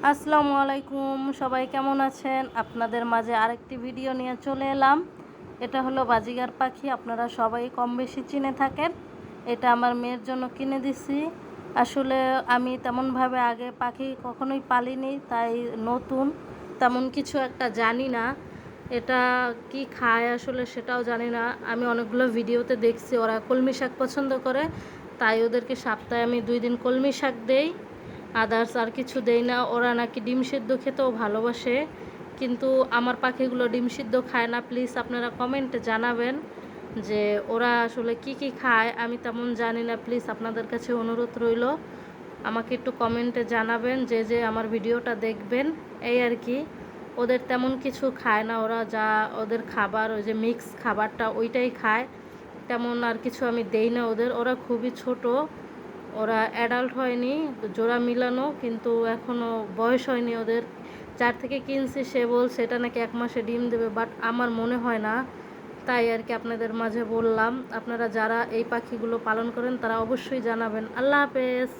আসসালামু আলাইকুম, সবাই কেমন আছেন? আপনাদের মাঝে আরেকটি ভিডিও নিয়ে চলে এলাম। এটা হলো বাজিগার পাখি, আপনারা সবাই কম বেশি চিনে থাকেন। এটা আমার মেয়ের জন্য কিনে দিছি। আসলে আমি তেমনভাবে আগে পাখি কখনোই পালিনি, তাই নতুন তেমন কিছু একটা জানি না। এটা কি খায় আসলে সেটাও জানি না। আমি অনেকগুলো ভিডিওতে দেখছি ওরা কলমি শাক পছন্দ করে, তাই ওদেরকে সপ্তাহে আমি 2 দিন কলমি শাক দেই, আদার্স আর কিছু দেই না। ওরা নাকি ডিম সিদ্ধ খেতেও ভালোবাসে, কিন্তু আমার পাখিগুলো ডিম সিদ্ধ খায় না। প্লিজ আপনারা কমেন্টে জানাবেন যে ওরা আসলে কি কি খায়, আমি তেমন জানি না। প্লিজ আপনাদের কাছে অনুরোধ রইল, আমাকে একটু কমেন্টে জানাবেন যে যে আমার ভিডিওটা দেখবেন। এই আর কি, ওদের তেমন কিছু খায় না, ওরা যা ওদের খাবার ওই যে মিক্স খাবারটা ওইটাই খায়, তেমন আর কিছু আমি দেই না ওদের। ওরা খুবই ছোট, ওরা অ্যাডাল্ট হয়নি, জোড়া মিলানো, কিন্তু এখনও বয়স হয়নি ওদের। যার থেকে কিনছি সে বলছে এটা নাকি 1 মাসে ডিম দেবে, বাট আমার মনে হয় না। তাই আর কি আপনাদের মাঝে বললাম। আপনারা যারা এই পাখিগুলো পালন করেন তারা অবশ্যই জানাবেন। আল্লাহ হাফেজ।